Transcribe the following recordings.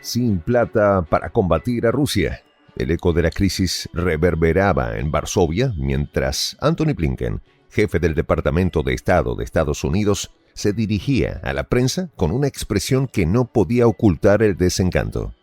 Sin plata para combatir a Rusia. El eco de la crisis reverberaba en Varsovia mientras Antony Blinken, jefe del Departamento de Estado de Estados Unidos, se dirigía a la prensa con una expresión que no podía ocultar el desencanto.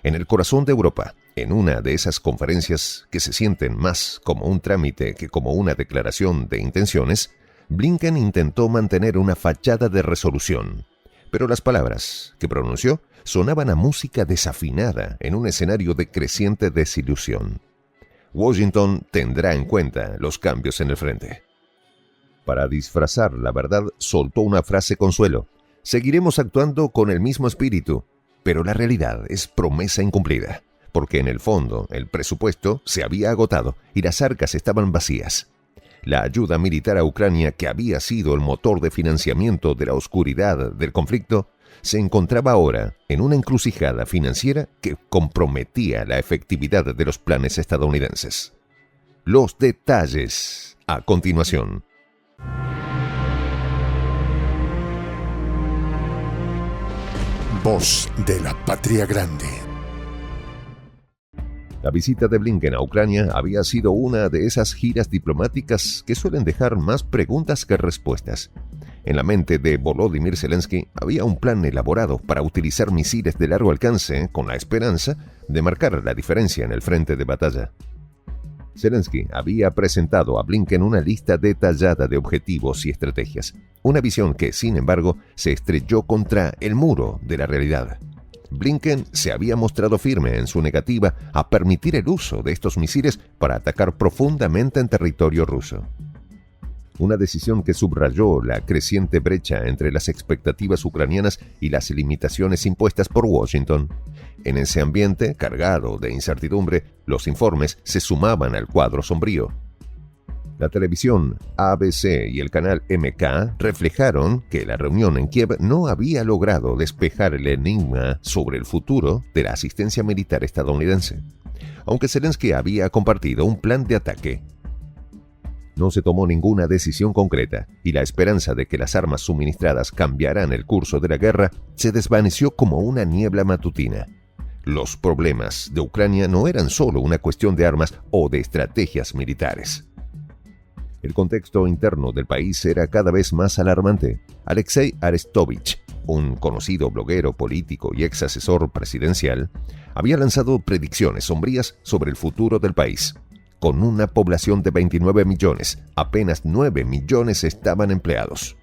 En el corazón de Europa, en una de esas conferencias que se sienten más como un trámite que como una declaración de intenciones, Blinken intentó mantener una fachada de resolución. Pero las palabras que pronunció sonaban a música desafinada en un escenario de creciente desilusión. Washington tendrá en cuenta los cambios en el frente. Para disfrazar la verdad, soltó una frase consuelo. Seguiremos actuando con el mismo espíritu, pero la realidad es promesa incumplida, porque en el fondo el presupuesto se había agotado y las arcas estaban vacías. La ayuda militar a Ucrania, que había sido el motor de financiamiento de la oscuridad del conflicto, se encontraba ahora en una encrucijada financiera que comprometía la efectividad de los planes estadounidenses. Los detalles a continuación. Voz de la Patria Grande. La visita de Blinken a Ucrania había sido una de esas giras diplomáticas que suelen dejar más preguntas que respuestas. En la mente de Volodymyr Zelensky había un plan elaborado para utilizar misiles de largo alcance con la esperanza de marcar la diferencia en el frente de batalla. Zelensky había presentado a Blinken una lista detallada de objetivos y estrategias, una visión que, sin embargo, se estrelló contra el muro de la realidad. Blinken se había mostrado firme en su negativa a permitir el uso de estos misiles para atacar profundamente en territorio ruso. Una decisión que subrayó la creciente brecha entre las expectativas ucranianas y las limitaciones impuestas por Washington. En ese ambiente cargado de incertidumbre, los informes se sumaban al cuadro sombrío. La televisión ABC y el canal MK reflejaron que la reunión en Kiev no había logrado despejar el enigma sobre el futuro de la asistencia militar estadounidense, aunque Zelensky había compartido un plan de ataque. No se tomó ninguna decisión concreta y la esperanza de que las armas suministradas cambiarán el curso de la guerra se desvaneció como una niebla matutina. Los problemas de Ucrania no eran solo una cuestión de armas o de estrategias militares. El contexto interno del país era cada vez más alarmante. Alexei Arestovich, un conocido bloguero político y ex asesor presidencial, había lanzado predicciones sombrías sobre el futuro del país. Con una población de 29 millones, apenas 9 millones estaban empleados,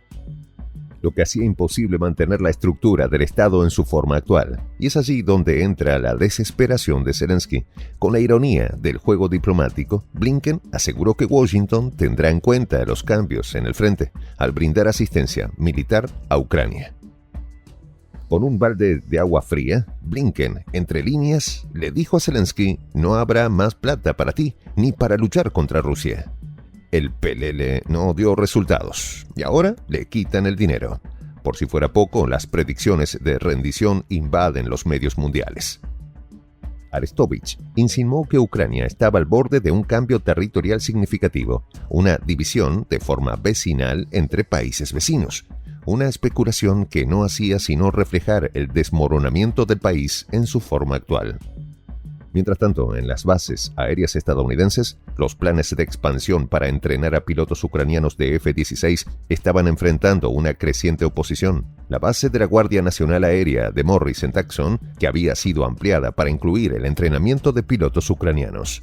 lo que hacía imposible mantener la estructura del Estado en su forma actual. Y es allí donde entra la desesperación de Zelensky. Con la ironía del juego diplomático, Blinken aseguró que Washington tendrá en cuenta los cambios en el frente al brindar asistencia militar a Ucrania. Con un balde de agua fría, Blinken, entre líneas, le dijo a Zelensky: no habrá más plata para ti, ni para luchar contra Rusia. El pelele no dio resultados, y ahora le quitan el dinero. Por si fuera poco, las predicciones de rendición invaden los medios mundiales. Arestovich insinuó que Ucrania estaba al borde de un cambio territorial significativo, una división de forma vecinal entre países vecinos. Una especulación que no hacía sino reflejar el desmoronamiento del país en su forma actual. Mientras tanto, en las bases aéreas estadounidenses, los planes de expansión para entrenar a pilotos ucranianos de F-16 estaban enfrentando una creciente oposición. La base de la Guardia Nacional Aérea de Morris en Tucson, que había sido ampliada para incluir el entrenamiento de pilotos ucranianos,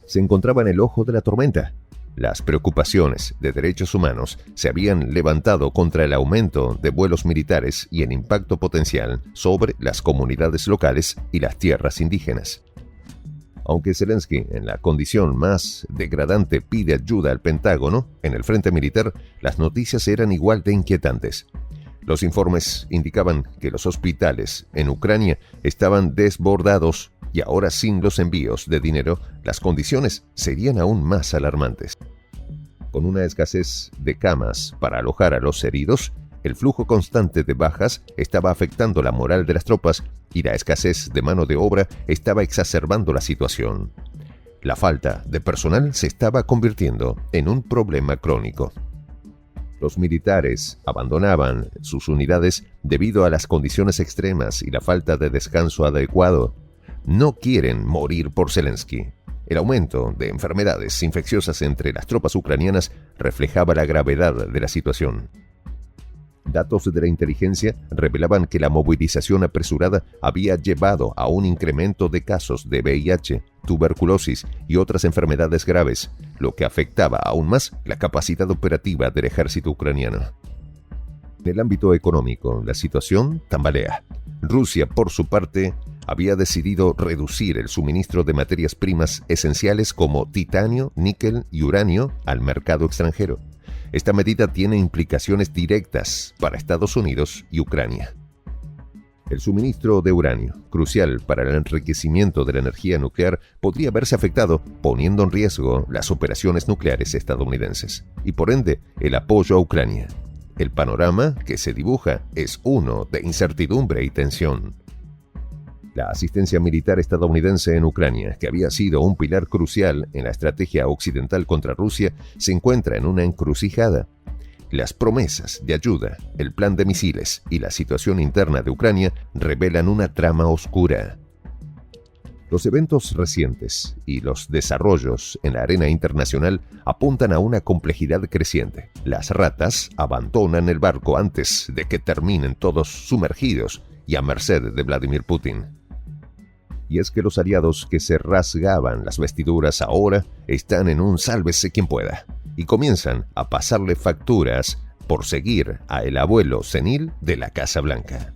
se encontraba en el ojo de la tormenta. Las preocupaciones de derechos humanos se habían levantado contra el aumento de vuelos militares y el impacto potencial sobre las comunidades locales y las tierras indígenas. Aunque Zelensky, en la condición más degradante, pide ayuda al Pentágono, en el frente militar, las noticias eran igual de inquietantes. Los informes indicaban que los hospitales en Ucrania estaban desbordados y ahora, sin los envíos de dinero, las condiciones serían aún más alarmantes. Con una escasez de camas para alojar a los heridos, el flujo constante de bajas estaba afectando la moral de las tropas y la escasez de mano de obra estaba exacerbando la situación. La falta de personal se estaba convirtiendo en un problema crónico. Los militares abandonaban sus unidades debido a las condiciones extremas y la falta de descanso adecuado. No quieren morir por Zelensky. El aumento de enfermedades infecciosas entre las tropas ucranianas reflejaba la gravedad de la situación. Datos de la inteligencia revelaban que la movilización apresurada había llevado a un incremento de casos de VIH, tuberculosis y otras enfermedades graves, lo que afectaba aún más la capacidad operativa del ejército ucraniano. En el ámbito económico, la situación tambalea. Rusia, por su parte, había decidido reducir el suministro de materias primas esenciales como titanio, níquel y uranio al mercado extranjero. Esta medida tiene implicaciones directas para Estados Unidos y Ucrania. El suministro de uranio, crucial para el enriquecimiento de la energía nuclear, podría verse afectado, poniendo en riesgo las operaciones nucleares estadounidenses y, por ende, el apoyo a Ucrania. El panorama que se dibuja es uno de incertidumbre y tensión. La asistencia militar estadounidense en Ucrania, que había sido un pilar crucial en la estrategia occidental contra Rusia, se encuentra en una encrucijada. Las promesas de ayuda, el plan de misiles y la situación interna de Ucrania revelan una trama oscura. Los eventos recientes y los desarrollos en la arena internacional apuntan a una complejidad creciente. Las ratas abandonan el barco antes de que terminen todos sumergidos y a merced de Vladimir Putin. Y es que los aliados que se rasgaban las vestiduras ahora están en un sálvese quien pueda y comienzan a pasarle facturas por seguir a el abuelo senil de la Casa Blanca.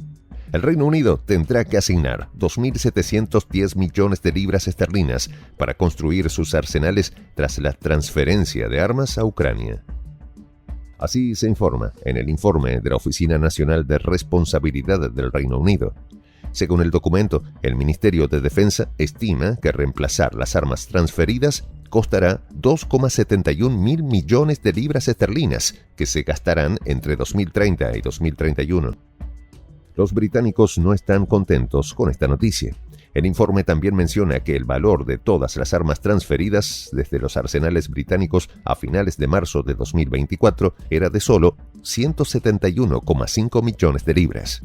El Reino Unido tendrá que asignar 2.710 millones de libras esterlinas para construir sus arsenales tras la transferencia de armas a Ucrania. Así se informa en el informe de la Oficina Nacional de Responsabilidad del Reino Unido. Según el documento, el Ministerio de Defensa estima que reemplazar las armas transferidas costará 2,71 mil millones de libras esterlinas, que se gastarán entre 2030 y 2031. Los británicos no están contentos con esta noticia. El informe también menciona que el valor de todas las armas transferidas desde los arsenales británicos a finales de marzo de 2024 era de solo 171,5 millones de libras.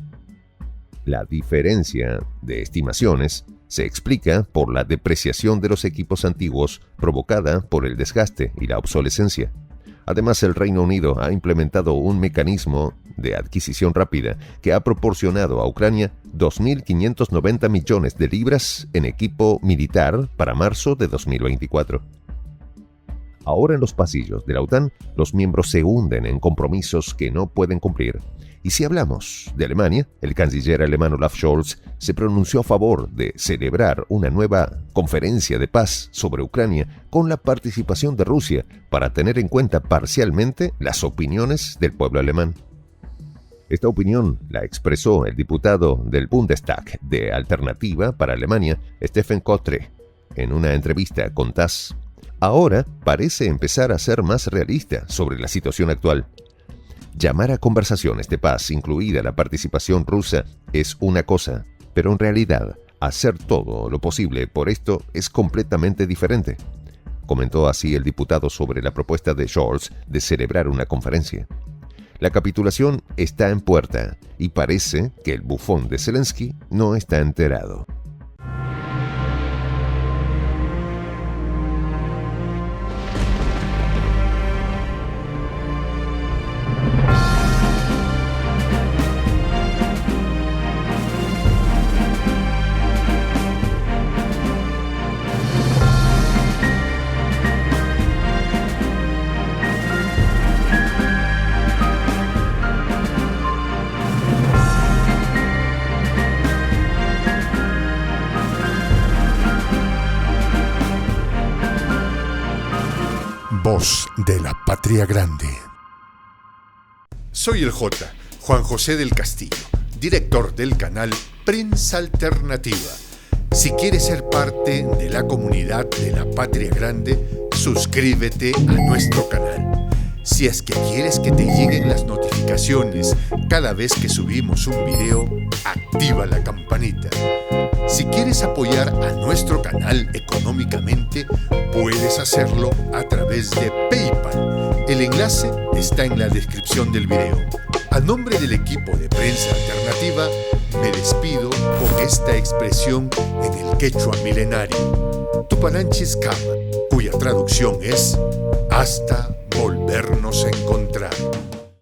La diferencia de estimaciones se explica por la depreciación de los equipos antiguos provocada por el desgaste y la obsolescencia. Además, el Reino Unido ha implementado un mecanismo de adquisición rápida que ha proporcionado a Ucrania 2.590 millones de libras en equipo militar para marzo de 2024. Ahora en los pasillos de la OTAN, los miembros se hunden en compromisos que no pueden cumplir. Y si hablamos de Alemania, el canciller alemán Olaf Scholz se pronunció a favor de celebrar una nueva conferencia de paz sobre Ucrania con la participación de Rusia para tener en cuenta parcialmente las opiniones del pueblo alemán. Esta opinión la expresó el diputado del Bundestag de Alternativa para Alemania, Stefan Kotre, en una entrevista con TASS. Ahora parece empezar a ser más realista sobre la situación actual. Llamar a conversaciones de paz, incluida la participación rusa, es una cosa, pero en realidad hacer todo lo posible por esto es completamente diferente. Comentó así el diputado sobre la propuesta de Scholz de celebrar una conferencia. La capitulación está en puerta y parece que el bufón de Zelensky no está enterado. Voz de la Patria Grande. Soy el J, Juan José del Castillo, director del canal Prensa Alternativa. Si quieres ser parte de la comunidad de la Patria Grande, suscríbete a nuestro canal. Si es que quieres que te lleguen las notificaciones cada vez que subimos un video, activa la campanita. Si quieres apoyar a nuestro canal económicamente, puedes hacerlo a través de PayPal. El enlace está en la descripción del video. A nombre del equipo de Prensa Alternativa, me despido con esta expresión en el quechua milenario, Tupananchis Kama, cuya traducción es hasta volvernos a encontrar.